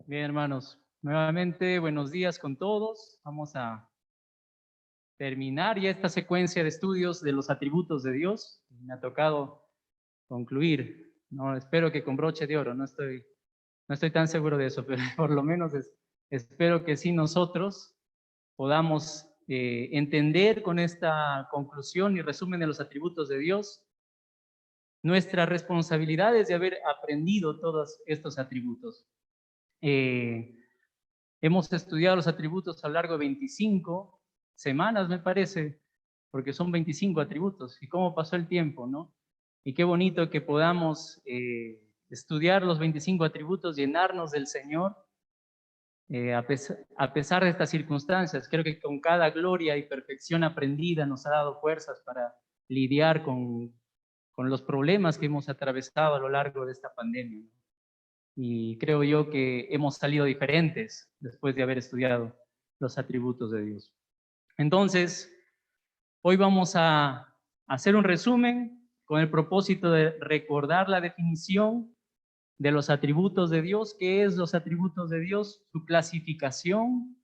Bien, hermanos, nuevamente buenos días con todos. Vamos a terminar ya esta secuencia de estudios de los atributos de Dios. Me ha tocado concluir, no espero que con broche de oro, no estoy tan seguro de eso, pero por lo menos espero que sí nosotros podamos entender con esta conclusión y resumen de los atributos de Dios nuestra responsabilidad de haber aprendido todos estos atributos. Hemos estudiado los atributos a lo largo de 25 semanas, me parece, porque son 25 atributos. Y cómo pasó el tiempo, ¿no? Y qué bonito que podamos estudiar los 25 atributos, llenarnos del Señor, a pesar de estas circunstancias. Creo que con cada gloria y perfección aprendida nos ha dado fuerzas para lidiar con los problemas que hemos atravesado a lo largo de esta pandemia. Y creo yo que hemos salido diferentes después de haber estudiado los atributos de Dios. Entonces, hoy vamos a hacer un resumen con el propósito de recordar la definición de los atributos de Dios, qué es los atributos de Dios, su clasificación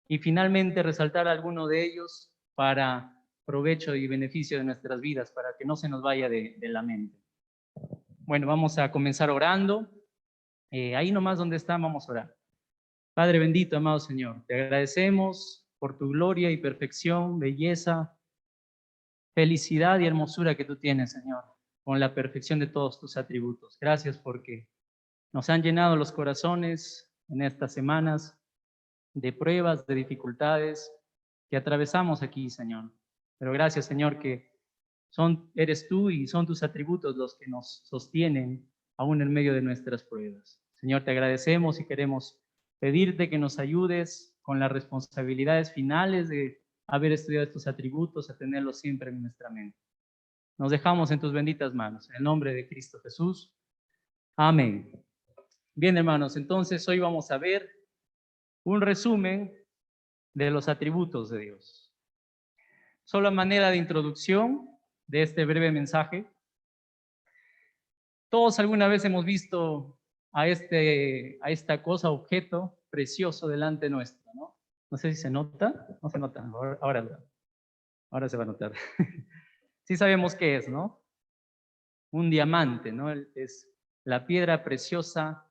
y finalmente resaltar alguno de ellos para provecho y beneficio de nuestras vidas, para que no se nos vaya de la mente. Bueno, vamos a comenzar orando. Ahí nomás donde está, vamos a orar. Padre bendito, amado Señor, te agradecemos por tu gloria y perfección, belleza, felicidad y hermosura que tú tienes, Señor, con la perfección de todos tus atributos. Gracias porque nos han llenado los corazones en estas semanas de pruebas, de dificultades que atravesamos aquí, Señor. Pero gracias, Señor, que eres tú y son tus atributos los que nos sostienen aún en medio de nuestras pruebas. Señor, te agradecemos y queremos pedirte que nos ayudes con las responsabilidades finales de haber estudiado estos atributos, a tenerlos siempre en nuestra mente. Nos dejamos en tus benditas manos. En el nombre de Cristo Jesús. Amén. Bien, hermanos, entonces hoy vamos a ver un resumen de los atributos de Dios. Solo a manera de introducción de este breve mensaje. Todos alguna vez hemos visto a esta cosa, objeto precioso delante nuestro, ¿no? No sé si se nota, no se nota, ahora se va a notar. Sí sabemos qué es, ¿no? Un diamante, ¿no? Es la piedra preciosa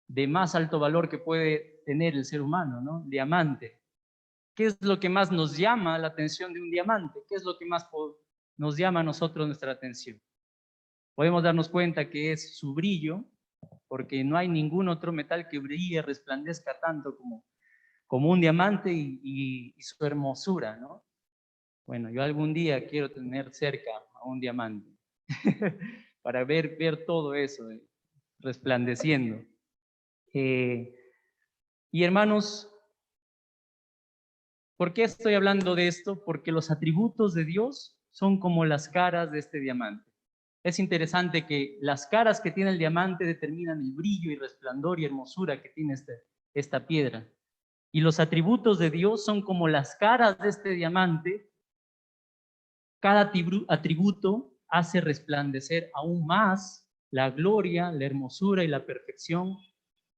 de más alto valor que puede tener el ser humano, ¿no? Diamante. ¿Qué es lo que más nos llama la atención de un diamante? ¿Qué es lo que más nos llama a nosotros nuestra atención? Podemos darnos cuenta que es su brillo, porque no hay ningún otro metal que brille, resplandezca tanto como un diamante y su hermosura, ¿no? Bueno, yo algún día quiero tener cerca a un diamante para ver todo eso resplandeciendo. Y hermanos, ¿por qué estoy hablando de esto? Porque los atributos de Dios son como las caras de este diamante. Es interesante que las caras que tiene el diamante determinan el brillo y resplandor y hermosura que tiene esta piedra. Y los atributos de Dios son como las caras de este diamante. Cada atributo hace resplandecer aún más la gloria, la hermosura y la perfección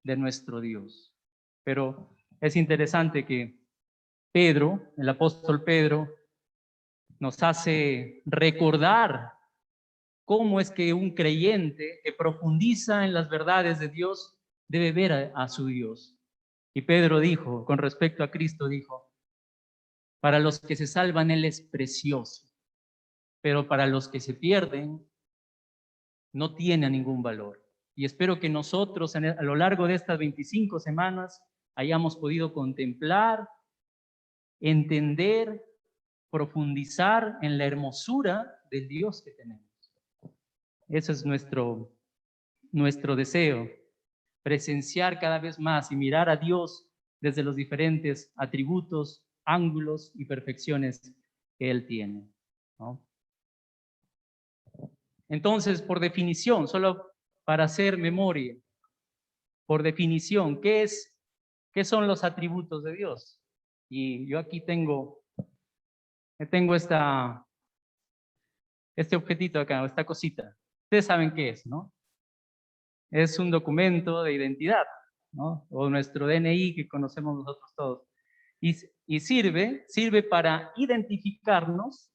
de nuestro Dios. Pero es interesante que Pedro, el apóstol Pedro, nos hace recordar cómo es que un creyente que profundiza en las verdades de Dios debe ver a su Dios. Y Pedro dijo, con respecto a Cristo, dijo, para los que se salvan Él es precioso, pero para los que se pierden no tiene ningún valor. Y espero que nosotros a lo largo de estas 25 semanas hayamos podido contemplar, entender, profundizar en la hermosura del Dios que tenemos. Ese es nuestro deseo, presenciar cada vez más y mirar a Dios desde los diferentes atributos, ángulos y perfecciones que Él tiene, ¿no? Entonces, por definición, solo para hacer memoria, por definición, ¿qué son los atributos de Dios? Y yo aquí tengo este objetito acá, esta cosita. Ustedes saben qué es, ¿no? Es un documento de identidad. ¿no? O nuestro DNI que conocemos nosotros todos. Y sirve para identificarnos,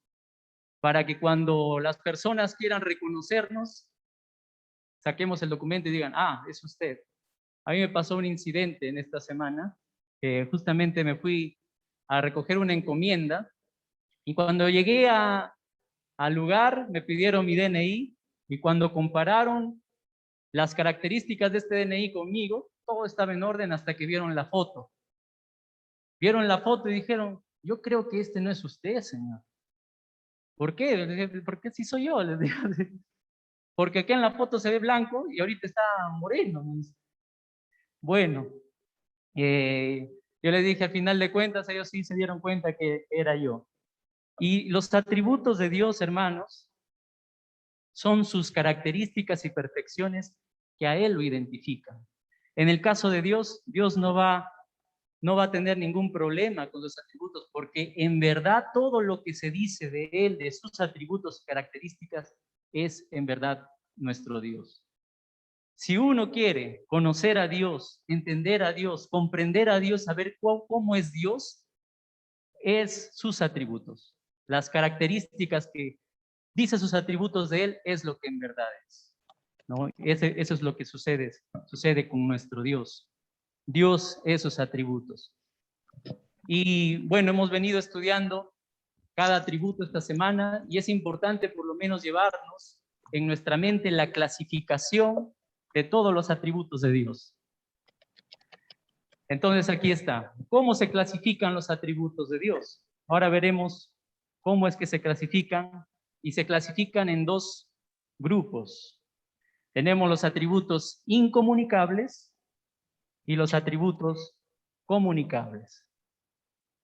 para que cuando las personas quieran reconocernos, saquemos el documento y digan, ah, es usted. A mí me pasó un incidente en esta semana, que justamente me fui a recoger una encomienda y cuando llegué al lugar me pidieron mi DNI y cuando compararon las características de este DNI conmigo, todo estaba en orden hasta que vieron la foto. Vieron la foto y dijeron, yo creo que este no es usted, señor. ¿Por qué? Les dije, ¿por qué si soy yo? Les dije, porque aquí en la foto se ve blanco y ahorita está moreno. Bueno, yo les dije, al final de cuentas, ellos sí se dieron cuenta que era yo. Y los atributos de Dios, hermanos, son sus características y perfecciones que a Él lo identifican. En el caso de Dios, Dios no va a tener ningún problema con los atributos, porque en verdad todo lo que se dice de Él, de sus atributos y características, es en verdad nuestro Dios. Si uno quiere conocer a Dios, entender a Dios, comprender a Dios, saber cómo es Dios, es sus atributos. Las características que dice sus atributos de Él es lo que en verdad es, ¿no? Eso es lo que sucede con nuestro Dios. Dios es sus atributos. Y bueno, hemos venido estudiando cada atributo esta semana y es importante por lo menos llevarnos en nuestra mente la clasificación de todos los atributos de Dios. Entonces aquí está. ¿Cómo se clasifican los atributos de Dios? Ahora veremos cómo es que se clasifican y se clasifican en dos grupos. Tenemos los atributos incomunicables y los atributos comunicables.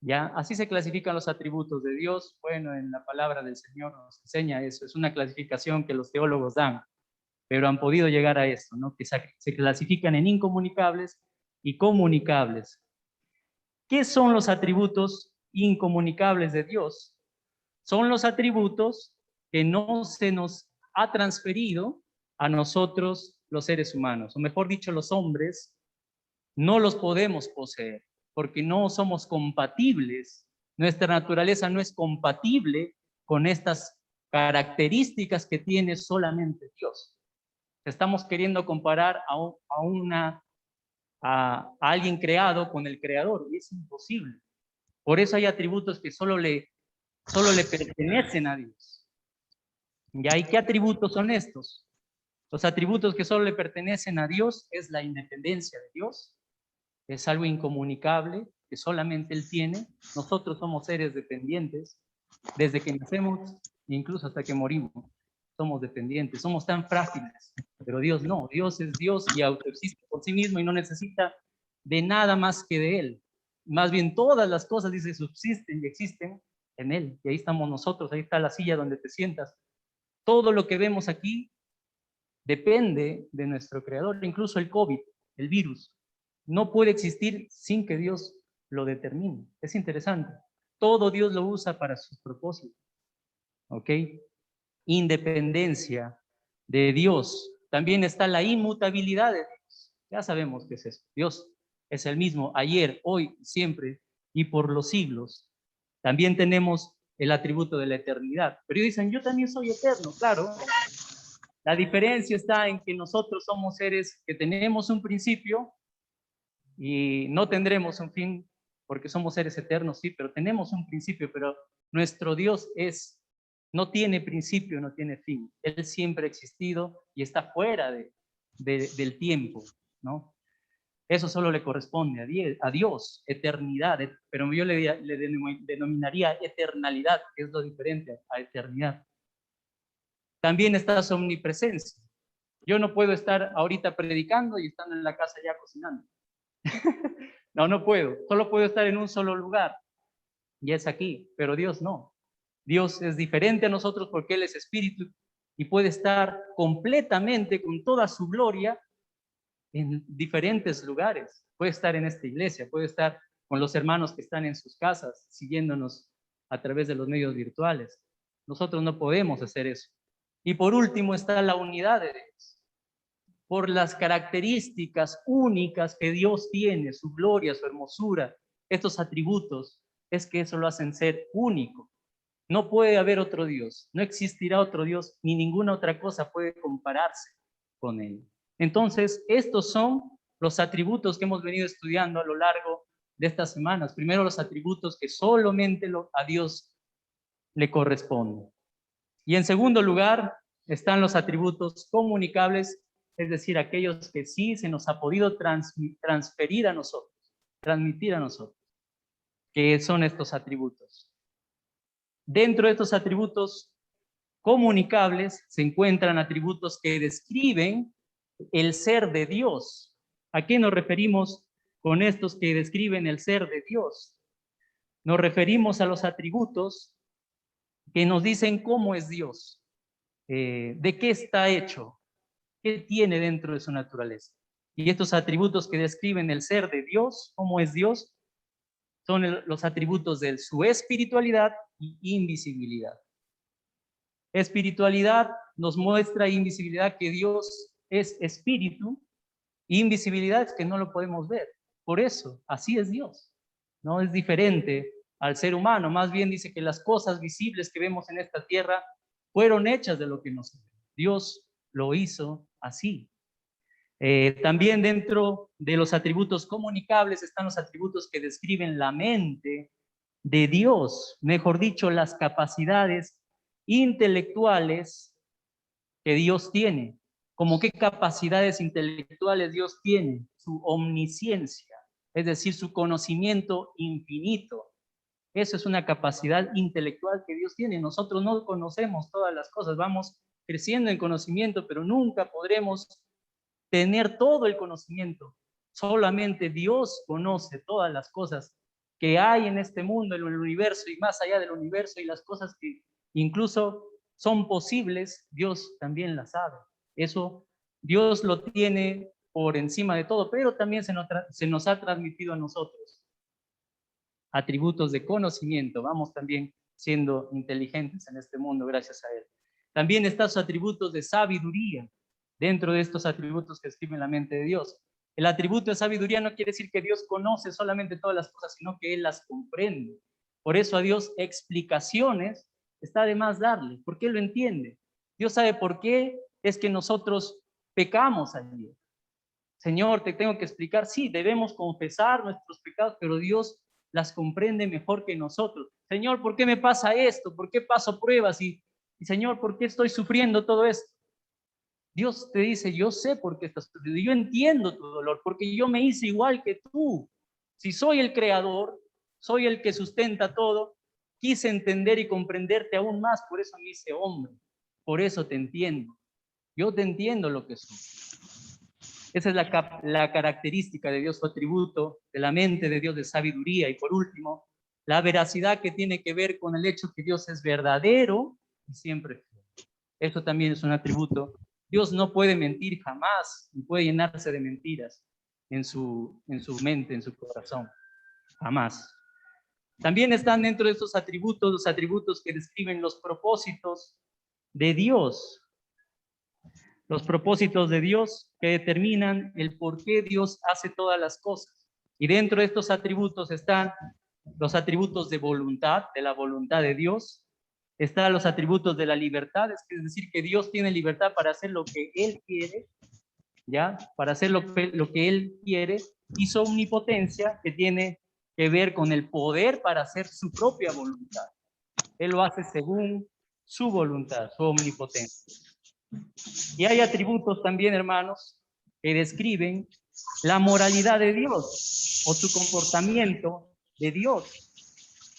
¿Ya? Así se clasifican los atributos de Dios. Bueno, en la palabra del Señor nos enseña eso. Es una clasificación que los teólogos dan, pero han podido llegar a esto, ¿no? Que se clasifican en incomunicables y comunicables. ¿Qué son los atributos incomunicables de Dios? Son los atributos que no se nos ha transferido a nosotros los seres humanos, o mejor dicho, los hombres, no los podemos poseer, porque no somos compatibles. Nuestra naturaleza no es compatible con estas características que tiene solamente Dios. Estamos queriendo comparar a alguien creado con el creador, y es imposible. Por eso hay atributos que solo le pertenecen a Dios. ¿Y qué atributos son estos? Los atributos que solo le pertenecen a Dios es la independencia de Dios, es algo incomunicable que solamente Él tiene. Nosotros somos seres dependientes desde que nacemos, incluso hasta que morimos. Somos dependientes, somos tan frágiles, pero Dios no. Dios es Dios y autoexiste por sí mismo y no necesita de nada más que de Él. Más bien todas las cosas, dice, subsisten y existen en Él. Y ahí estamos nosotros, ahí está la silla donde te sientas. Todo lo que vemos aquí depende de nuestro Creador, incluso el COVID, el virus. No puede existir sin que Dios lo determine. Es interesante. Todo Dios lo usa para sus propósitos. ¿Ok? Independencia de Dios. También está la inmutabilidad de Dios. Ya sabemos qué es eso. Dios es el mismo ayer, hoy, siempre y por los siglos. También tenemos el atributo de la eternidad. Pero ellos dicen, yo también soy eterno, claro. La diferencia está en que nosotros somos seres que tenemos un principio y no tendremos un fin, porque somos seres eternos, sí, pero tenemos un principio, pero nuestro Dios no tiene principio, no tiene fin. Él siempre ha existido y está fuera del tiempo, ¿no? Eso solo le corresponde a Dios, eternidad, pero yo le denominaría eternalidad, que es lo diferente a eternidad. También está su omnipresencia. Yo no puedo estar ahorita predicando y estando en la casa ya cocinando. No puedo. Solo puedo estar en un solo lugar. Y es aquí. Pero Dios no. Dios es diferente a nosotros porque Él es espíritu y puede estar completamente con toda su gloria en diferentes lugares. Puede estar en esta iglesia, puede estar con los hermanos que están en sus casas, siguiéndonos a través de los medios virtuales. Nosotros no podemos hacer eso. Y por último está la unidad de Dios. por las características únicas que Dios tiene, su gloria, su hermosura, estos atributos, es que eso lo hacen ser único. No puede haber otro Dios, no existirá otro Dios, ni ninguna otra cosa puede compararse con él. Entonces, estos son los atributos que hemos venido estudiando a lo largo de estas semanas. Primero, los atributos que solamente a Dios le corresponden. Y en segundo lugar, están los atributos comunicables, es decir, aquellos que sí se nos ha podido transferir a nosotros, transmitir a nosotros, que son estos atributos. Dentro de estos atributos comunicables se encuentran atributos que describen el ser de Dios. ¿A qué nos referimos con estos que describen el ser de Dios? Nos referimos a los atributos que nos dicen cómo es Dios, de qué está hecho, qué tiene dentro de su naturaleza. Y estos atributos que describen el ser de Dios, cómo es Dios, son los atributos de su espiritualidad y invisibilidad. Espiritualidad nos muestra invisibilidad que Dios es espíritu, y invisibilidad es que no lo podemos ver. Por eso, así es Dios. No es diferente al ser humano. Más bien dice que las cosas visibles que vemos en esta tierra fueron hechas de lo que nos ve. Dios lo hizo así. También dentro de los atributos comunicables están los atributos que describen la mente de Dios, mejor dicho, las capacidades intelectuales que Dios tiene. ¿Cómo qué capacidades intelectuales Dios tiene? Su omnisciencia, es decir, su conocimiento infinito. Eso es una capacidad intelectual que Dios tiene. Nosotros no conocemos todas las cosas, vamos creciendo en conocimiento, pero nunca podremos tener todo el conocimiento. Solamente Dios conoce todas las cosas que hay en este mundo, en el universo y más allá del universo, y las cosas que incluso son posibles, Dios también las sabe. Eso Dios lo tiene por encima de todo, pero también se nos ha transmitido a nosotros atributos de conocimiento. Vamos también siendo inteligentes en este mundo gracias a Él. También están sus atributos de sabiduría, dentro de estos atributos que escriben la mente de Dios. El atributo de sabiduría no quiere decir que Dios conoce solamente todas las cosas, sino que Él las comprende. Por eso a Dios explicaciones está de más darle, porque Él lo entiende. Dios sabe por qué es que nosotros pecamos a Dios. Señor, te tengo que explicar, sí, debemos confesar nuestros pecados, pero Dios las comprende mejor que nosotros. Señor, ¿por qué me pasa esto? ¿Por qué paso pruebas? Y Señor, ¿por qué estoy sufriendo todo esto? Dios te dice, yo sé por qué estás sufriendo, yo entiendo tu dolor, porque yo me hice igual que tú. Si soy el creador, soy el que sustenta todo, quise entender y comprenderte aún más, por eso me hice hombre, por eso te entiendo. Yo te entiendo lo que soy. Esa es la característica de Dios, su atributo, de la mente de Dios, de sabiduría. Y por último, la veracidad que tiene que ver con el hecho que Dios es verdadero y siempre fiel. Eso también es un atributo. Dios no puede mentir jamás, ni puede llenarse de mentiras en su mente, en su corazón. Jamás. También están dentro de estos atributos, los atributos que describen los propósitos de Dios. Los propósitos de Dios que determinan el por qué Dios hace todas las cosas. Y dentro de estos atributos están los atributos de voluntad, de la voluntad de Dios. Están los atributos de la libertad, es decir, que Dios tiene libertad para hacer lo que Él quiere, ¿ya? Para hacer lo que Él quiere. Y su omnipotencia, que tiene que ver con el poder para hacer su propia voluntad. Él lo hace según su voluntad, su omnipotencia. Y hay atributos también, hermanos, que describen la moralidad de Dios o su comportamiento de Dios.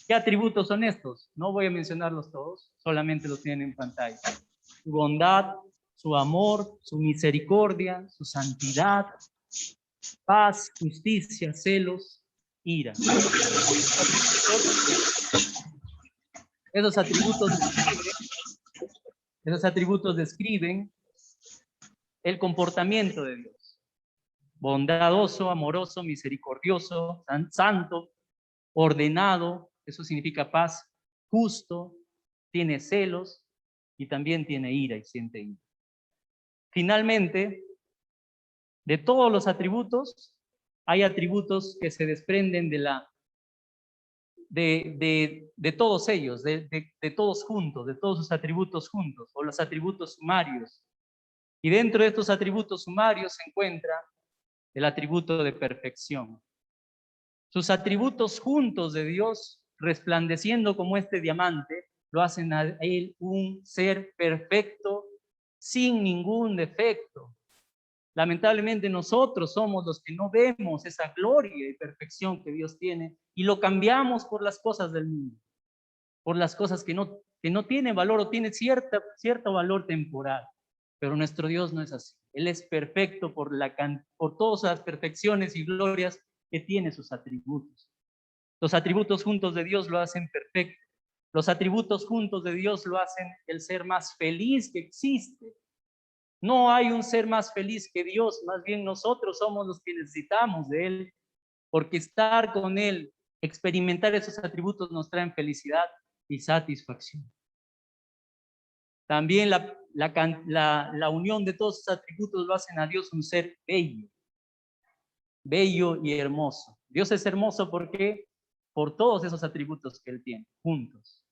¿Qué atributos son estos? No voy a mencionarlos todos, solamente los tienen en pantalla. Su bondad, su amor, su misericordia, su santidad, paz, justicia, celos, ira. Esos atributos describen el comportamiento de Dios. Bondadoso, amoroso, misericordioso, santo, ordenado, eso significa paz, justo, tiene celos y también tiene ira y siente ira. Finalmente, De todos los atributos, hay atributos que se desprenden de todos ellos, de todos juntos, de todos sus atributos juntos, o los atributos sumarios. Y dentro de estos atributos sumarios se encuentra el atributo de perfección. Sus atributos juntos de Dios, resplandeciendo como este diamante, lo hacen a él un ser perfecto, sin ningún defecto. Lamentablemente nosotros somos los que no vemos esa gloria y perfección que Dios tiene y lo cambiamos por las cosas del mundo, por las cosas que no tienen valor o tienen cierto valor temporal. Pero nuestro Dios no es así. Él es perfecto por todas las perfecciones y glorias que tiene sus atributos. Los atributos juntos de Dios lo hacen perfecto. Los atributos juntos de Dios lo hacen el ser más feliz que existe. No hay un ser más feliz que Dios, más bien nosotros somos los que necesitamos de Él, porque estar con Él, experimentar esos atributos nos traen felicidad y satisfacción. También la unión de todos esos atributos lo hacen a Dios un ser bello, bello y hermoso. Dios es hermoso porque por todos esos atributos que Él tiene, juntos.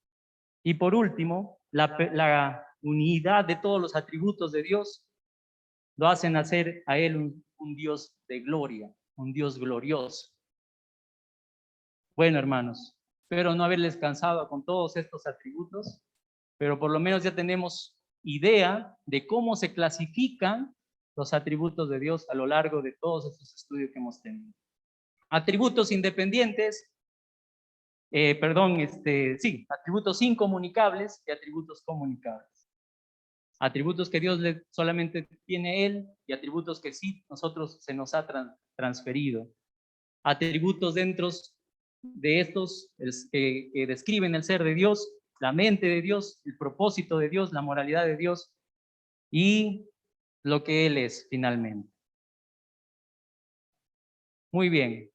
Y por último, la unidad de todos los atributos de Dios lo hacen hacer a Él un Dios de gloria, un Dios glorioso. Bueno, hermanos, espero no haberles cansado con todos estos atributos, pero por lo menos ya tenemos idea de cómo se clasifican los atributos de Dios a lo largo de todos estos estudios que hemos tenido. Atributos independientes, atributos incomunicables y atributos comunicables. Atributos que Dios solamente tiene Él y atributos que sí nosotros se nos ha transferido. Atributos dentro de estos que describen el ser de Dios, la mente de Dios, el propósito de Dios, la moralidad de Dios y lo que Él es finalmente. Muy bien.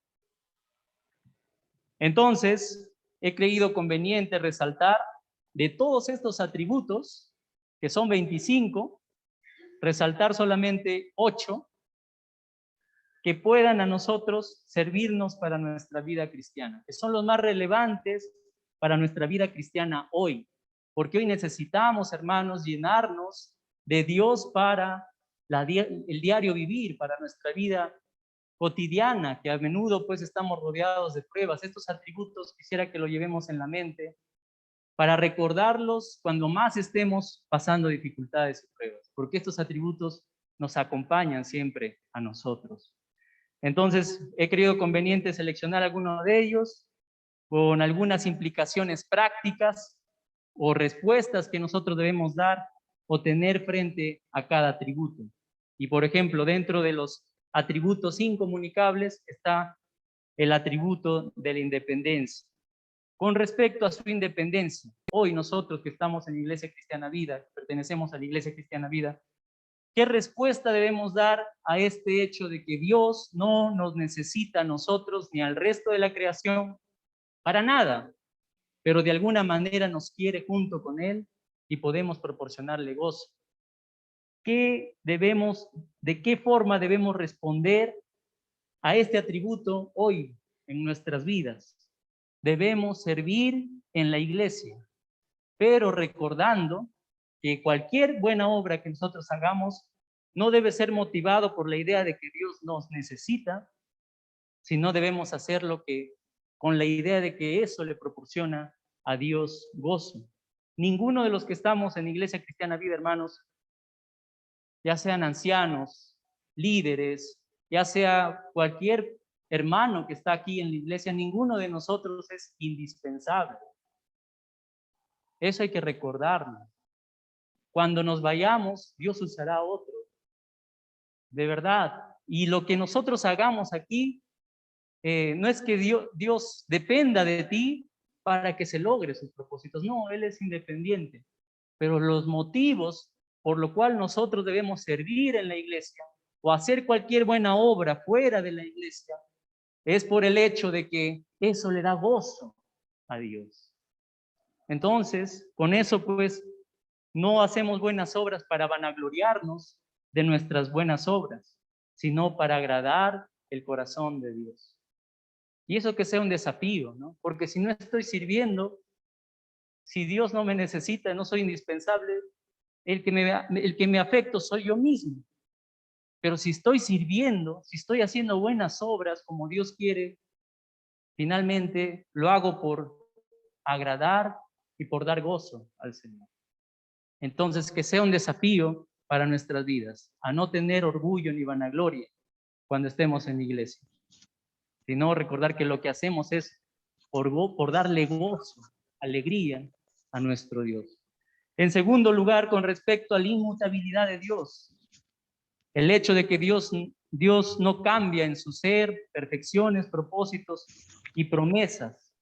Entonces, he creído conveniente resaltar de todos estos atributos, que son 25, resaltar solamente 8 que puedan a nosotros servirnos para nuestra vida cristiana, que son los más relevantes para nuestra vida cristiana hoy, porque hoy necesitamos, hermanos, llenarnos de Dios para el diario vivir, para nuestra vida cotidiana, que a menudo pues estamos rodeados de pruebas. Estos atributos quisiera que lo llevemos en la mente para recordarlos cuando más estemos pasando dificultades y pruebas, porque estos atributos nos acompañan siempre a nosotros. Entonces, he creído conveniente seleccionar algunos de ellos con algunas implicaciones prácticas o respuestas que nosotros debemos dar o tener frente a cada atributo. Y, por ejemplo, dentro de los atributos incomunicables está el atributo de la independencia. Con respecto a su independencia, hoy nosotros que estamos en la Iglesia Cristiana Vida, pertenecemos a la Iglesia Cristiana Vida, ¿qué respuesta debemos dar a este hecho de que Dios no nos necesita a nosotros ni al resto de la creación para nada, pero de alguna manera nos quiere junto con Él y podemos proporcionarle gozo? ¿De qué forma debemos responder a este atributo hoy en nuestras vidas? Debemos servir en la iglesia, pero recordando que cualquier buena obra que nosotros hagamos no debe ser motivado por la idea de que Dios nos necesita, sino debemos hacerlo con la idea de que eso le proporciona a Dios gozo. Ninguno de los que estamos en Iglesia Cristiana Vida, hermanos, ya sean ancianos, líderes, ya sea cualquier hermano que está aquí en la iglesia, ninguno de nosotros es indispensable. Eso hay que recordarlo. Cuando nos vayamos, Dios usará a otro. De verdad. Y lo que nosotros hagamos aquí, no es que Dios dependa de ti para que se logre sus propósitos. No, Él es independiente. Pero los motivos por lo cual nosotros debemos servir en la iglesia o hacer cualquier buena obra fuera de la iglesia es por el hecho de que eso le da gozo a Dios. Entonces, con eso pues no hacemos buenas obras para vanagloriarnos de nuestras buenas obras, sino para agradar el corazón de Dios. Y eso que sea un desafío, ¿no? Porque si no estoy sirviendo, si Dios no me necesita, no soy indispensable, el que me afecto soy yo mismo. Pero si estoy sirviendo, si estoy haciendo buenas obras como Dios quiere, finalmente lo hago por agradar y por dar gozo al Señor. Entonces, que sea un desafío para nuestras vidas, a no tener orgullo ni vanagloria cuando estemos en la iglesia, sino recordar que lo que hacemos es por darle gozo, alegría a nuestro Dios. En segundo lugar, con respecto a la inmutabilidad de Dios, el hecho de que Dios no cambia en su ser, perfecciones, propósitos y promesas.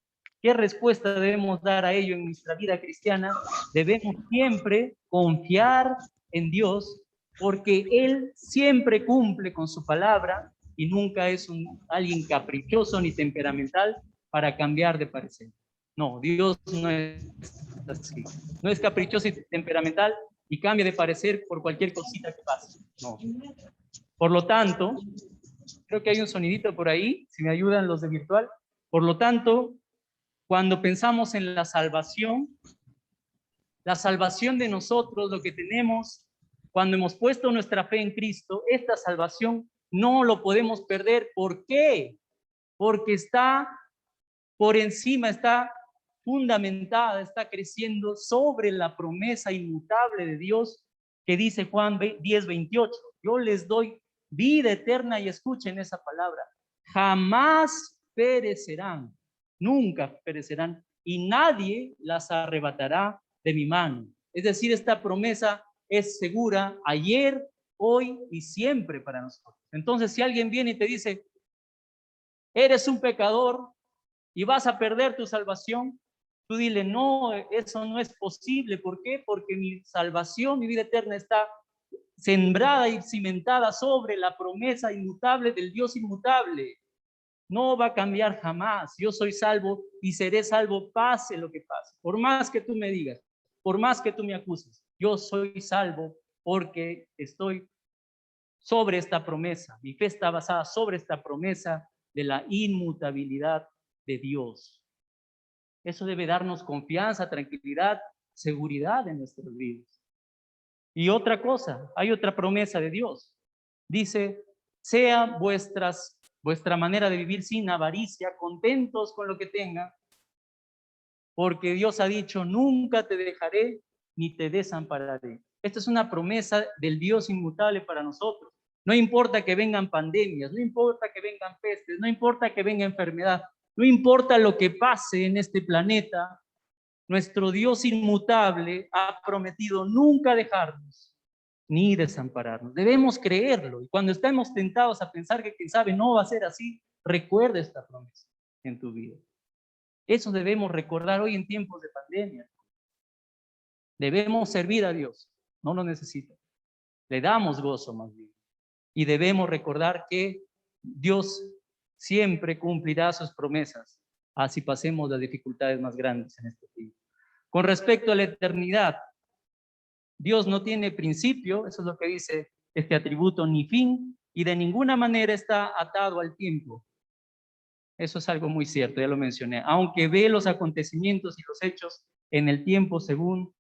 ¿Qué respuesta debemos dar a ello en nuestra vida cristiana? Debemos siempre confiar en Dios, porque Él siempre cumple con su palabra y nunca es alguien caprichoso ni temperamental para cambiar de parecer. No, Dios no es así. No es caprichoso y temperamental y cambia de parecer por cualquier cosita que pase. No. Por lo tanto, creo que hay un sonidito por ahí, si me ayudan los de virtual. Por lo tanto, cuando pensamos en la salvación de nosotros, lo que tenemos, cuando hemos puesto nuestra fe en Cristo, esta salvación no lo podemos perder. ¿Por qué? Porque está por encima, está fundamentada, está creciendo sobre la promesa inmutable de Dios que dice Juan 10:28. Yo les doy vida eterna y escuchen esa palabra. Jamás perecerán, nunca perecerán y nadie las arrebatará de mi mano. Es decir, esta promesa es segura ayer, hoy y siempre para nosotros. Entonces, si alguien viene y te dice, eres un pecador y vas a perder tu salvación, tú dile, no, eso no es posible. ¿Por qué? Porque mi salvación, mi vida eterna está sembrada y cimentada sobre la promesa inmutable del Dios inmutable. No va a cambiar jamás. Yo soy salvo y seré salvo pase lo que pase. Por más que tú me digas, por más que tú me acuses, yo soy salvo porque estoy sobre esta promesa. Mi fe está basada sobre esta promesa de la inmutabilidad de Dios. Eso debe darnos confianza, tranquilidad, seguridad en nuestras vidas. Y otra cosa, hay otra promesa de Dios. Dice, sea vuestra manera de vivir sin avaricia, contentos con lo que tengan, porque Dios ha dicho, nunca te dejaré ni te desampararé. Esta es una promesa del Dios inmutable para nosotros. No importa que vengan pandemias, no importa que vengan pestes, no importa que venga enfermedad, no importa lo que pase en este planeta, nuestro Dios inmutable ha prometido nunca dejarnos ni desampararnos. Debemos creerlo. Y cuando estemos tentados a pensar que quién sabe no va a ser así, recuerda esta promesa en tu vida. Eso debemos recordar hoy en tiempos de pandemia. Debemos servir a Dios, no lo necesita. Le damos gozo más bien. Y debemos recordar que Dios siempre cumplirá sus promesas, así pasemos las dificultades más grandes en este tiempo. Con respecto a la eternidad, Dios no tiene principio, eso es lo que dice este atributo, ni fin, y de ninguna manera está atado al tiempo. Eso es algo muy cierto, ya lo mencioné. Aunque ve los acontecimientos y los hechos en el tiempo según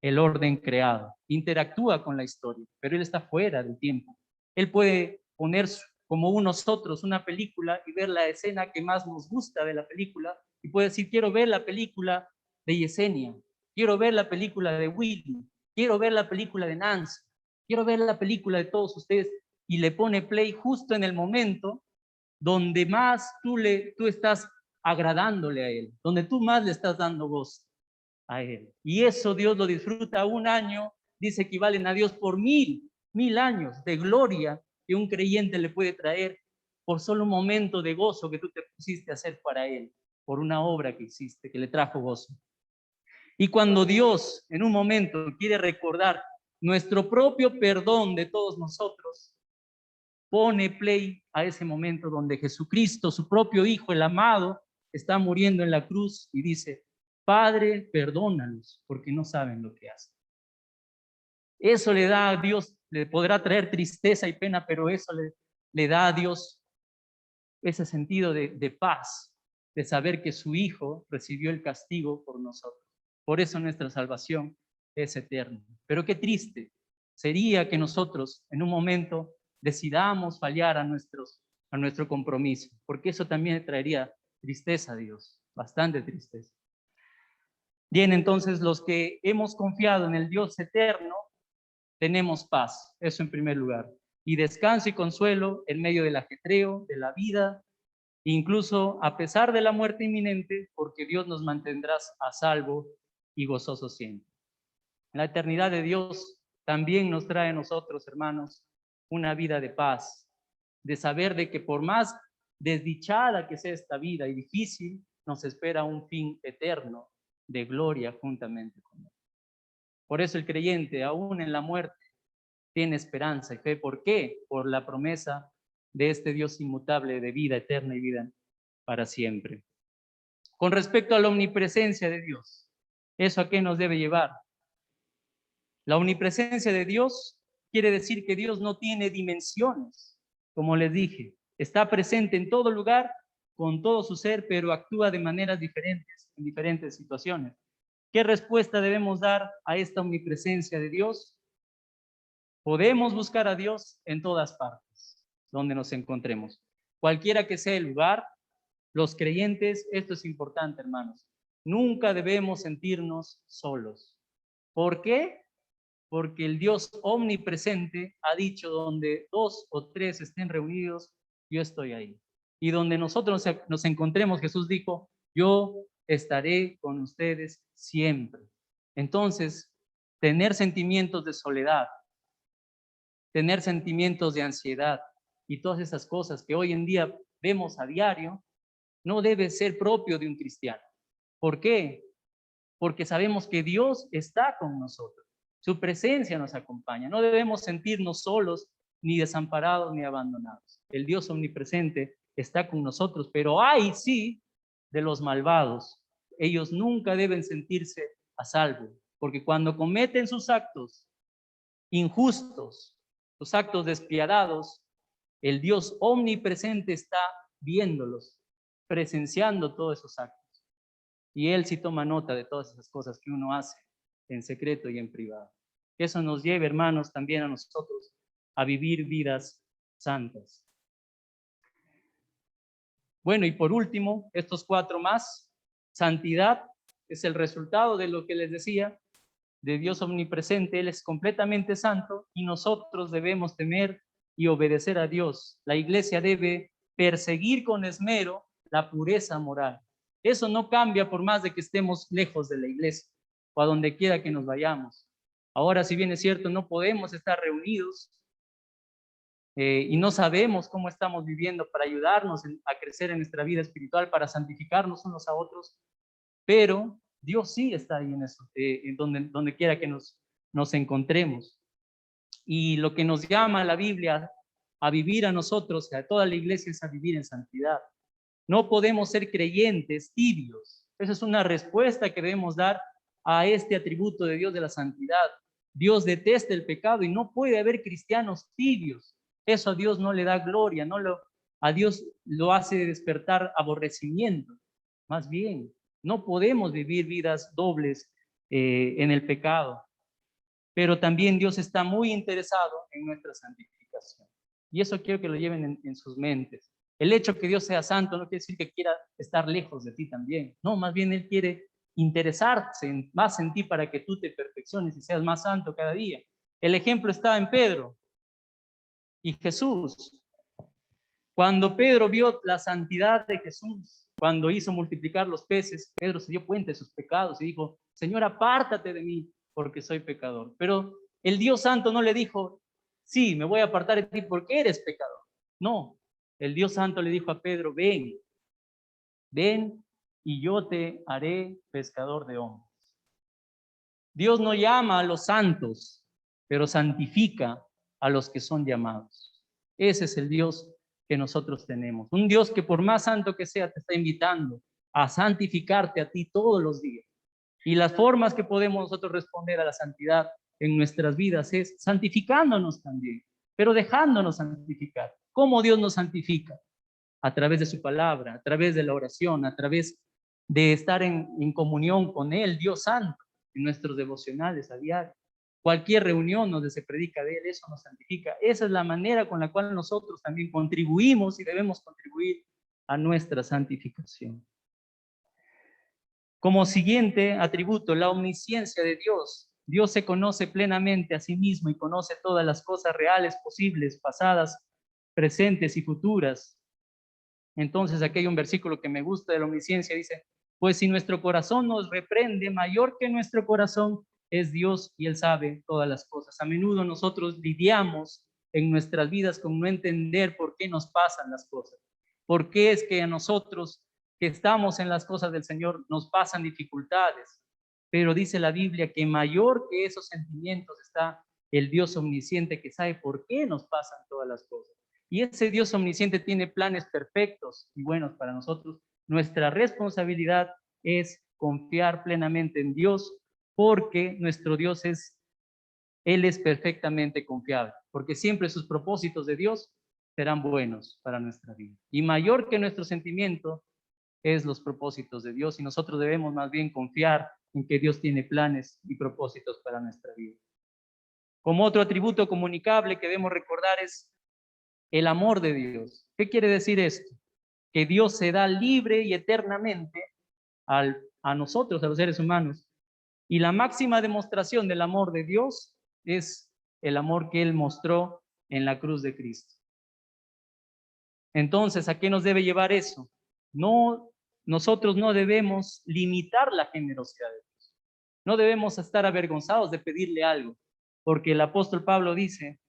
el orden creado. Interactúa con la historia, pero Él está fuera del tiempo. Él puede poner como nosotros una película y ver la escena que más nos gusta de la película y puede decir, quiero ver la película de Yesenia, quiero ver la película de Willy, quiero ver la película de Nancy, quiero ver la película de todos ustedes y le pone play justo en el momento donde más tú estás agradándole a Él, donde tú más le estás dando gozo a Él. Y eso Dios lo disfruta. Un año, dice, equivalen a Dios por 1000 años de gloria que un creyente le puede traer por solo un momento de gozo que tú te pusiste a hacer para Él, por una obra que hiciste, que le trajo gozo. Y cuando Dios en un momento quiere recordar nuestro propio perdón de todos nosotros, pone play a ese momento donde Jesucristo, su propio Hijo, el amado, está muriendo en la cruz y dice, Padre, perdónalos porque no saben lo que hacen. Eso le da a Dios, le podrá traer tristeza y pena, pero eso le da a Dios ese sentido de paz, de saber que su Hijo recibió el castigo por nosotros. Por eso nuestra salvación es eterna. Pero qué triste sería que nosotros en un momento decidamos fallar a nuestro compromiso, porque eso también traería tristeza a Dios, bastante tristeza. Bien, entonces los que hemos confiado en el Dios eterno, tenemos paz, eso en primer lugar, y descanso y consuelo en medio del ajetreo, de la vida, incluso a pesar de la muerte inminente, porque Dios nos mantendrá a salvo y gozoso siempre. La eternidad de Dios también nos trae a nosotros, hermanos, una vida de paz, de saber de que por más desdichada que sea esta vida y difícil, nos espera un fin eterno de gloria juntamente con Él. Por eso el creyente, aún en la muerte, tiene esperanza y fe. ¿Por qué? Por la promesa de este Dios inmutable de vida eterna y vida para siempre. Con respecto a la omnipresencia de Dios, ¿eso a qué nos debe llevar? La omnipresencia de Dios quiere decir que Dios no tiene dimensiones, como les dije. Está presente en todo lugar, con todo su ser, pero actúa de maneras diferentes en diferentes situaciones. ¿Qué respuesta debemos dar a esta omnipresencia de Dios? Podemos buscar a Dios en todas partes, donde nos encontremos. Cualquiera que sea el lugar, los creyentes, esto es importante, hermanos, nunca debemos sentirnos solos. ¿Por qué? Porque el Dios omnipresente ha dicho, donde 2 o 3 estén reunidos, yo estoy ahí. Y donde nosotros nos encontremos, Jesús dijo, yo estaré con ustedes siempre. Entonces, tener sentimientos de soledad, tener sentimientos de ansiedad y todas esas cosas que hoy en día vemos a diario, no debe ser propio de un cristiano. ¿Por qué? Porque sabemos que Dios está con nosotros. Su presencia nos acompaña. No debemos sentirnos solos, ni desamparados, ni abandonados. El Dios omnipresente está con nosotros, pero hay sí de los malvados. Ellos nunca deben sentirse a salvo, porque cuando cometen sus actos injustos, sus actos despiadados, el Dios omnipresente está viéndolos, presenciando todos esos actos. Y Él sí toma nota de todas esas cosas que uno hace en secreto y en privado. Eso nos lleva, hermanos, también a nosotros a vivir vidas santas. Bueno, y por último, estos 4 más. Santidad es el resultado de lo que les decía, de Dios omnipresente. Él es completamente santo y nosotros debemos temer y obedecer a Dios. La iglesia debe perseguir con esmero la pureza moral. Eso no cambia por más de que estemos lejos de la iglesia o a donde quiera que nos vayamos. Ahora, si bien es cierto, no podemos estar reunidos y no sabemos cómo estamos viviendo para ayudarnos a crecer en nuestra vida espiritual, para santificarnos unos a otros, pero Dios sí está ahí en eso, donde quiera que nos encontremos. Y lo que nos llama la Biblia a vivir a nosotros, a toda la iglesia, es a vivir en santidad. No podemos ser creyentes tibios. Esa es una respuesta que debemos dar a este atributo de Dios de la santidad. Dios detesta el pecado y no puede haber cristianos tibios. Eso a Dios no le da gloria, a Dios lo hace despertar aborrecimiento. Más bien, no podemos vivir vidas dobles en el pecado. Pero también Dios está muy interesado en nuestra santificación. Y eso quiero que lo lleven en sus mentes. El hecho que Dios sea santo no quiere decir que quiera estar lejos de ti también. No, más bien Él quiere interesarse más en ti para que tú te perfecciones y seas más santo cada día. El ejemplo está en Pedro y Jesús. Cuando Pedro vio la santidad de Jesús, cuando hizo multiplicar los peces, Pedro se dio cuenta de sus pecados y dijo, Señor, apártate de mí, porque soy pecador. Pero el Dios Santo no le dijo, sí, me voy a apartar de ti porque eres pecador. No, el Dios Santo le dijo a Pedro, ven y yo te haré pescador de hombres. Dios no llama a los santos, pero santifica a los que son llamados. Ese es el Dios que nosotros tenemos. Un Dios que por más santo que sea, te está invitando a santificarte a ti todos los días. Y las formas que podemos nosotros responder a la santidad en nuestras vidas es santificándonos también. pero dejándonos santificar. ¿Cómo Dios nos santifica? A través de su palabra, a través de la oración, a través de estar en comunión con Él, Dios Santo, en nuestros devocionales a diario. Cualquier reunión donde se predica de Él, eso nos santifica. Esa es la manera con la cual nosotros también contribuimos y debemos contribuir a nuestra santificación. Como siguiente atributo, la omnisciencia de Dios. Dios se conoce plenamente a sí mismo y conoce todas las cosas reales, posibles, pasadas, presentes y futuras. Entonces, aquí hay un versículo que me gusta de la omnisciencia, dice, pues si nuestro corazón nos reprende, mayor que nuestro corazón es Dios y Él sabe todas las cosas. A menudo nosotros lidiamos en nuestras vidas con no entender por qué nos pasan las cosas. ¿Por qué es que a nosotros que estamos en las cosas del Señor nos pasan dificultades? Pero dice la Biblia que mayor que esos sentimientos está el Dios omnisciente que sabe por qué nos pasan todas las cosas. Y ese Dios omnisciente tiene planes perfectos y buenos para nosotros. Nuestra responsabilidad es confiar plenamente en Dios, porque nuestro Dios Él es perfectamente confiable, porque siempre sus propósitos de Dios serán buenos para nuestra vida. Y mayor que nuestro sentimiento es los propósitos de Dios, y nosotros debemos más bien confiar en que Dios tiene planes y propósitos para nuestra vida. Como otro atributo comunicable que debemos recordar es el amor de Dios. ¿Qué quiere decir esto? Que Dios se da libre y eternamente a nosotros, a los seres humanos. Y la máxima demostración del amor de Dios es el amor que Él mostró en la cruz de Cristo. Entonces, ¿a qué nos debe llevar eso? No, nosotros no debemos limitar la generosidad de Dios. No debemos estar avergonzados de pedirle algo, porque el apóstol Pablo dice,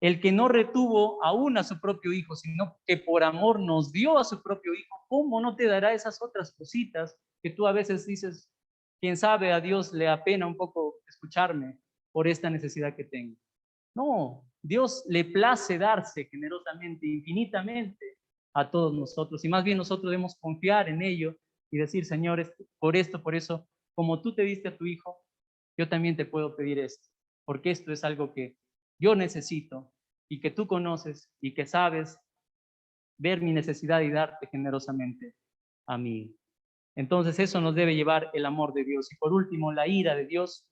el que no retuvo aún a su propio hijo, sino que por amor nos dio a su propio hijo, ¿cómo no te dará esas otras cositas que tú a veces dices, quién sabe, a Dios le apena un poco escucharme por esta necesidad que tengo? No, Dios le place darse generosamente, infinitamente a todos nosotros, y más bien nosotros debemos confiar en ello y decir, Señor, por esto, por eso, como tú te diste a tu hijo, yo también te puedo pedir esto, porque esto es algo que yo necesito y que tú conoces y que sabes ver mi necesidad y darte generosamente a mí. Entonces eso nos debe llevar el amor de Dios. Y por último, la ira de Dios,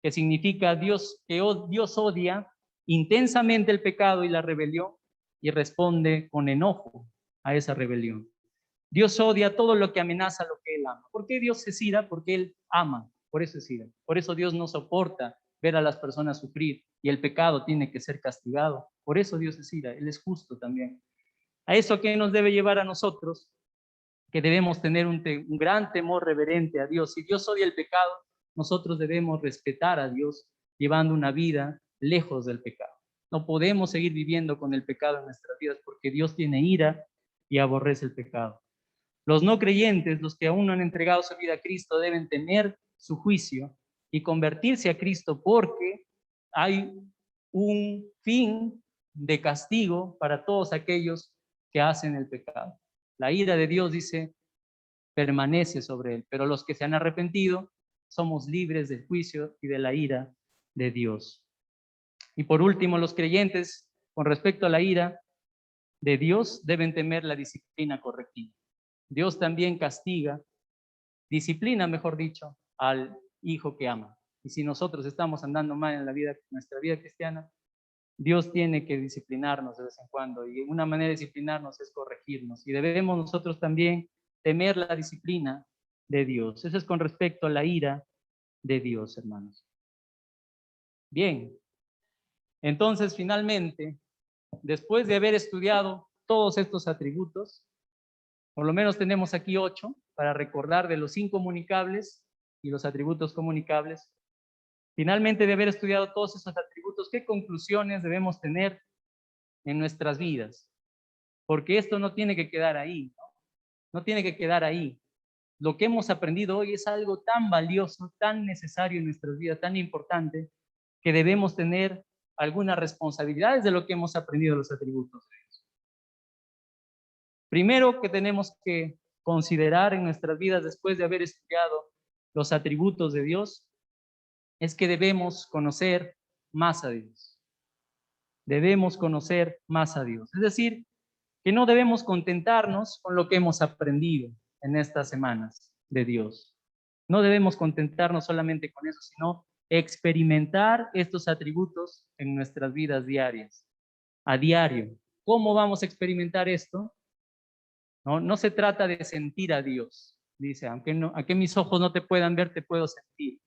que significa Dios, que Dios odia intensamente el pecado y la rebelión y responde con enojo a esa rebelión. Dios odia todo lo que amenaza lo que Él ama. ¿Por qué Dios es ira? Porque Él ama, por eso es ira. Por eso Dios no soporta ver a las personas sufrir y el pecado tiene que ser castigado. Por eso Dios es ira, Él es justo también. A eso que nos debe llevar a nosotros, que debemos tener un gran temor reverente a Dios. Si Dios odia el pecado, nosotros debemos respetar a Dios llevando una vida lejos del pecado. No podemos seguir viviendo con el pecado en nuestras vidas porque Dios tiene ira y aborrece el pecado. Los no creyentes, los que aún no han entregado su vida a Cristo, deben tener su juicio y convertirse a Cristo porque hay un fin de castigo para todos aquellos que hacen el pecado. La ira de Dios, dice, permanece sobre él, pero los que se han arrepentido somos libres del juicio y de la ira de Dios. Y por último, los creyentes, con respecto a la ira de Dios, deben temer la disciplina correctiva. Dios también castiga, disciplina, mejor dicho, al hijo que ama. Y si nosotros estamos andando mal en nuestra vida cristiana, Dios tiene que disciplinarnos de vez en cuando. Y una manera de disciplinarnos es corregirnos. Y debemos nosotros también temer la disciplina de Dios. Eso es con respecto a la ira de Dios, hermanos. Bien, entonces finalmente, después de haber estudiado todos estos atributos, por lo menos tenemos aquí 8 para recordar de los incomunicables y los atributos comunicables. Finalmente, de haber estudiado todos esos atributos, ¿qué conclusiones debemos tener en nuestras vidas? Porque esto no tiene que quedar ahí, ¿no? No tiene que quedar ahí. Lo que hemos aprendido hoy es algo tan valioso, tan necesario en nuestras vidas, tan importante, que debemos tener algunas responsabilidades de lo que hemos aprendido los atributos de Dios. Primero que tenemos que considerar en nuestras vidas después de haber estudiado los atributos de Dios es que debemos conocer más a Dios. Debemos conocer más a Dios. Es decir, que no debemos contentarnos con lo que hemos aprendido en estas semanas de Dios. No debemos contentarnos solamente con eso, sino experimentar estos atributos en nuestras vidas diarias, a diario. ¿Cómo vamos a experimentar esto? No se trata de sentir a Dios. Dice, aunque mis ojos no te puedan ver, te puedo sentir.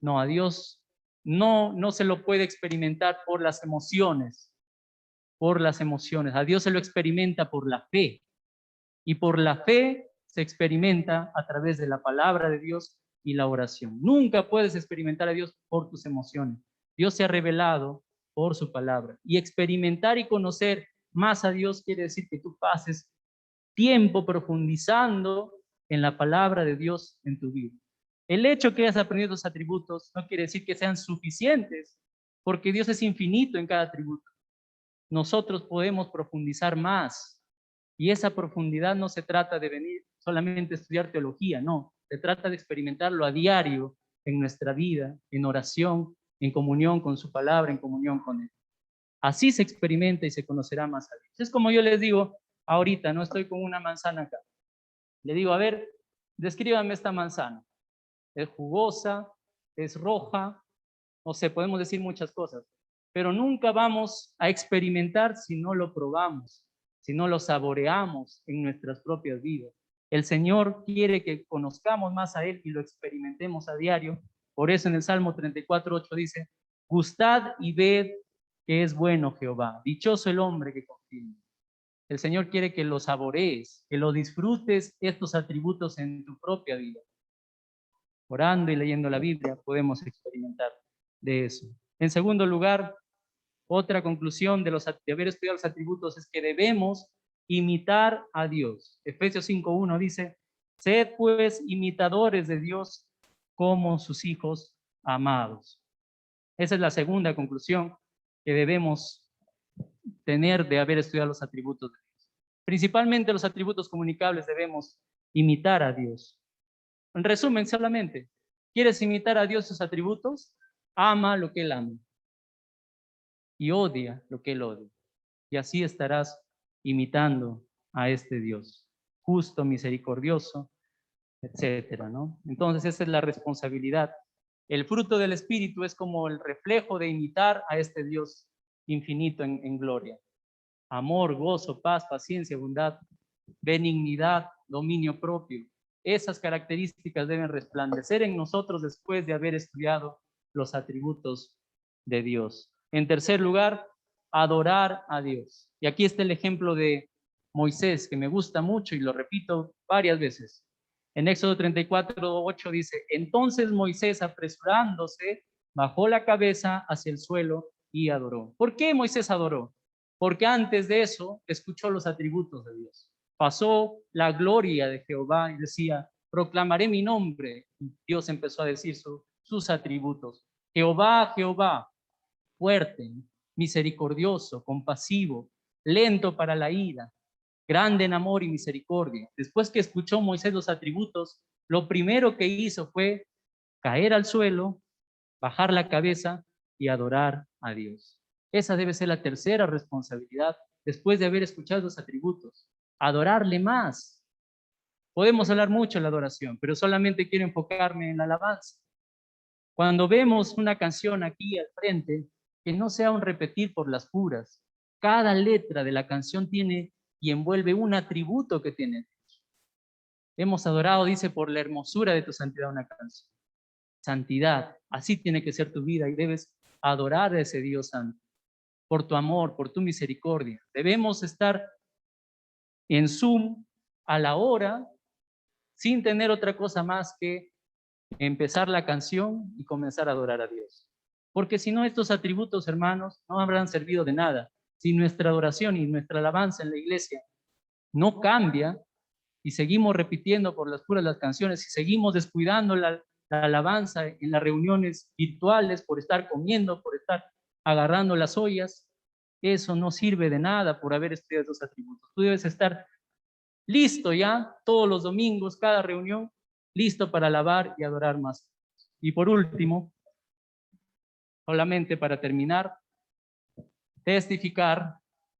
No, a Dios no se lo puede experimentar por las emociones, A Dios se lo experimenta por la fe. Y por la fe se experimenta a través de la palabra de Dios y la oración. Nunca puedes experimentar a Dios por tus emociones. Dios se ha revelado por su palabra. Y experimentar y conocer más a Dios quiere decir que tú pases tiempo profundizando en la palabra de Dios en tu vida. El hecho que hayas aprendido los atributos no quiere decir que sean suficientes, porque Dios es infinito en cada atributo. Nosotros podemos profundizar más, y esa profundidad no se trata de venir solamente a estudiar teología, no, se trata de experimentarlo a diario en nuestra vida, en oración, en comunión con su palabra, en comunión con Él. Así se experimenta y se conocerá más a Dios. Es como yo les digo ahorita, no estoy con una manzana acá. Le digo, a ver, descríbame esta manzana. ¿Es jugosa? ¿Es roja? No sé, podemos decir muchas cosas, pero nunca vamos a experimentar si no lo probamos, si no lo saboreamos en nuestras propias vidas. El Señor quiere que conozcamos más a Él y lo experimentemos a diario. Por eso en el Salmo 34:8 dice, gustad y ved que es bueno Jehová. Dichoso el hombre que confía en Él. El Señor quiere que lo saborees, que lo disfrutes estos atributos en tu propia vida. Orando y leyendo la Biblia podemos experimentar de eso. En segundo lugar, otra conclusión de haber estudiado los atributos es que debemos imitar a Dios. Efesios 5:1 dice, sed pues imitadores de Dios como sus hijos amados. Esa es la segunda conclusión que debemos tener de haber estudiado los atributos de Dios. Principalmente los atributos comunicables debemos imitar a Dios. En resumen, solamente, ¿quieres imitar a Dios sus atributos? Ama lo que Él ama y odia lo que Él odia. Y así estarás imitando a este Dios, justo, misericordioso, etcétera, ¿no? Entonces esa es la responsabilidad. El fruto del Espíritu es como el reflejo de imitar a este Dios infinito en gloria. Amor, gozo, paz, paciencia, bondad, benignidad, dominio propio. Esas características deben resplandecer en nosotros después de haber estudiado los atributos de Dios. En tercer lugar, adorar a Dios. Y aquí está el ejemplo de Moisés, que me gusta mucho y lo repito varias veces. En Éxodo 34:8 dice, entonces Moisés, apresurándose, bajó la cabeza hacia el suelo y adoró. ¿Por qué Moisés adoró? Porque antes de eso escuchó los atributos de Dios. Pasó la gloria de Jehová y decía, proclamaré mi nombre. Y Dios empezó a decir sus atributos. Jehová, Jehová, fuerte, misericordioso, compasivo, lento para la ira, grande en amor y misericordia. Después que escuchó Moisés los atributos, lo primero que hizo fue caer al suelo, bajar la cabeza y adorar a Dios. Esa debe ser la tercera responsabilidad después de haber escuchado los atributos. Adorarle más. Podemos hablar mucho de la adoración, pero solamente quiero enfocarme en la alabanza. Cuando vemos una canción aquí al frente, que no sea un repetir por las puras. Cada letra de la canción tiene y envuelve un atributo que tiene. Hemos adorado, dice, por la hermosura de tu santidad una canción. Santidad, así tiene que ser tu vida y debes adorar a ese Dios santo. Por tu amor, por tu misericordia. Debemos estar en Zoom a la hora sin tener otra cosa más que empezar la canción y comenzar a adorar a Dios. Porque si no, estos atributos, hermanos, no habrán servido de nada. Si nuestra adoración y nuestra alabanza en la iglesia no cambia y seguimos repitiendo por las puras las canciones y seguimos descuidando la alabanza en las reuniones virtuales por estar comiendo, por estar agarrando las ollas, eso no sirve de nada por haber estudiado esos atributos. Tú debes estar listo ya todos los domingos, cada reunión, listo para alabar y adorar más. Y por último, solamente para terminar, testificar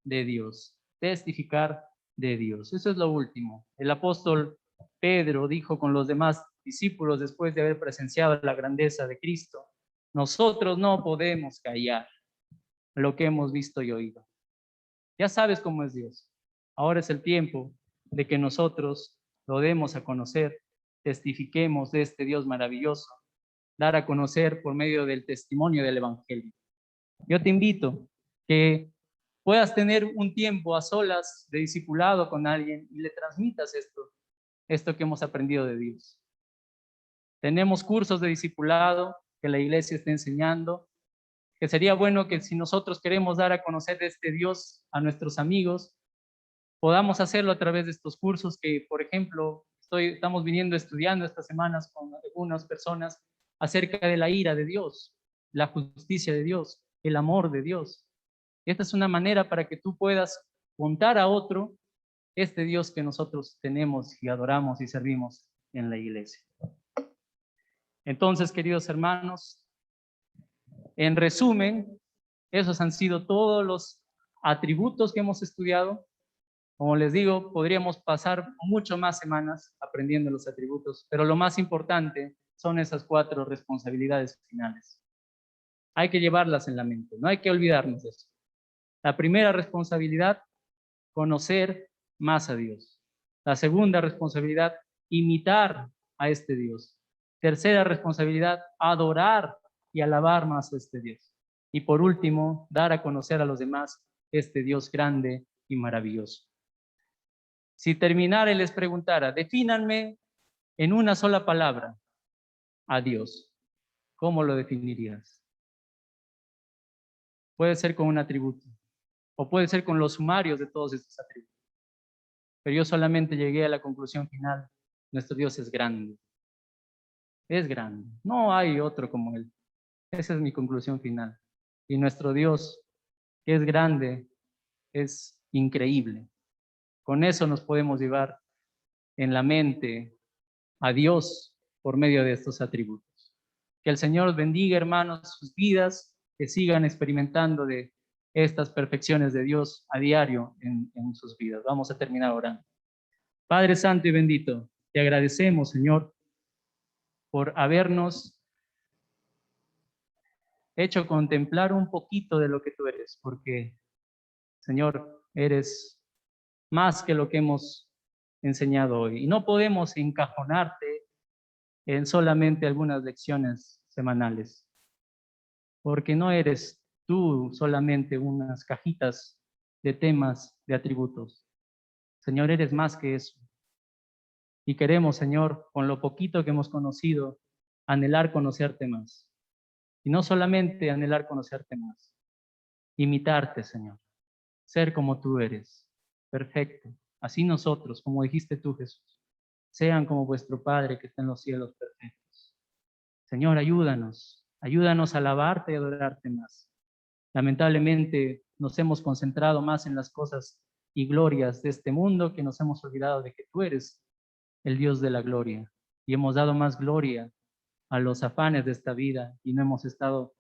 de Dios, testificar de Dios. Eso es lo último. El apóstol Pedro dijo con los demás discípulos después de haber presenciado la grandeza de Cristo: nosotros no podemos callar lo que hemos visto y oído. Ya sabes cómo es Dios. Ahora es el tiempo de que nosotros lo demos a conocer, testifiquemos de este Dios maravilloso, dar a conocer por medio del testimonio del Evangelio. Yo te invito que puedas tener un tiempo a solas de discipulado con alguien y le transmitas esto que hemos aprendido de Dios. Tenemos cursos de discipulado que la iglesia está enseñando, que sería bueno que si nosotros queremos dar a conocer de este Dios a nuestros amigos, podamos hacerlo a través de estos cursos que, por ejemplo, estamos viniendo estudiando estas semanas con algunas personas acerca de la ira de Dios, la justicia de Dios, el amor de Dios. Y esta es una manera para que tú puedas contar a otro este Dios que nosotros tenemos y adoramos y servimos en la iglesia. Entonces, queridos hermanos, en resumen, esos han sido todos los atributos que hemos estudiado. Como les digo, podríamos pasar mucho más semanas aprendiendo los atributos, pero lo más importante son esas 4 responsabilidades finales. Hay que llevarlas en la mente, no hay que olvidarnos de eso. La primera responsabilidad, conocer más a Dios. La segunda responsabilidad, imitar a este Dios. Tercera responsabilidad, adorar y alabar más a este Dios. Y por último, dar a conocer a los demás este Dios grande y maravilloso. Si terminara y les preguntara, defínanme en una sola palabra a Dios, ¿cómo lo definirías? Puede ser con un atributo, o puede ser con los sumarios de todos estos atributos. Pero yo solamente llegué a la conclusión final: nuestro Dios es grande. Es grande. No hay otro como Él. Esa es mi conclusión final. Y nuestro Dios, que es grande, es increíble. Con eso nos podemos llevar en la mente a Dios por medio de estos atributos. Que el Señor bendiga, hermanos, sus vidas, que sigan experimentando de estas perfecciones de Dios a diario en sus vidas. Vamos a terminar orando. Padre Santo y bendito, te agradecemos, Señor, por habernos hecho contemplar un poquito de lo que tú eres, porque, Señor, eres más que lo que hemos enseñado hoy. Y no podemos encajonarte en solamente algunas lecciones semanales, porque no eres tú solamente unas cajitas de temas, de atributos. Señor, eres más que eso. Y queremos, Señor, con lo poquito que hemos conocido, anhelar conocerte más. Y no solamente anhelar conocerte más, imitarte, Señor, ser como tú eres, perfecto. Así nosotros, como dijiste tú, Jesús, sean como vuestro Padre que está en los cielos, perfectos. Señor, ayúdanos a alabarte y adorarte más. Lamentablemente nos hemos concentrado más en las cosas y glorias de este mundo que nos hemos olvidado de que tú eres el Dios de la gloria, y hemos dado más gloria a los afanes de esta vida y no hemos estado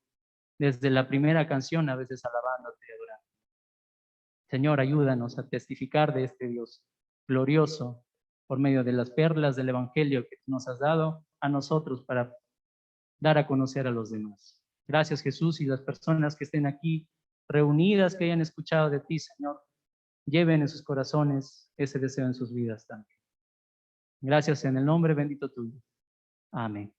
desde la primera canción a veces alabándote y adorando. Señor, ayúdanos a testificar de este Dios glorioso por medio de las perlas del Evangelio que nos has dado a nosotros para dar a conocer a los demás. Gracias, Jesús, y las personas que estén aquí reunidas, que hayan escuchado de ti, Señor, lleven en sus corazones ese deseo en sus vidas también. Gracias en el nombre bendito tuyo. Amén.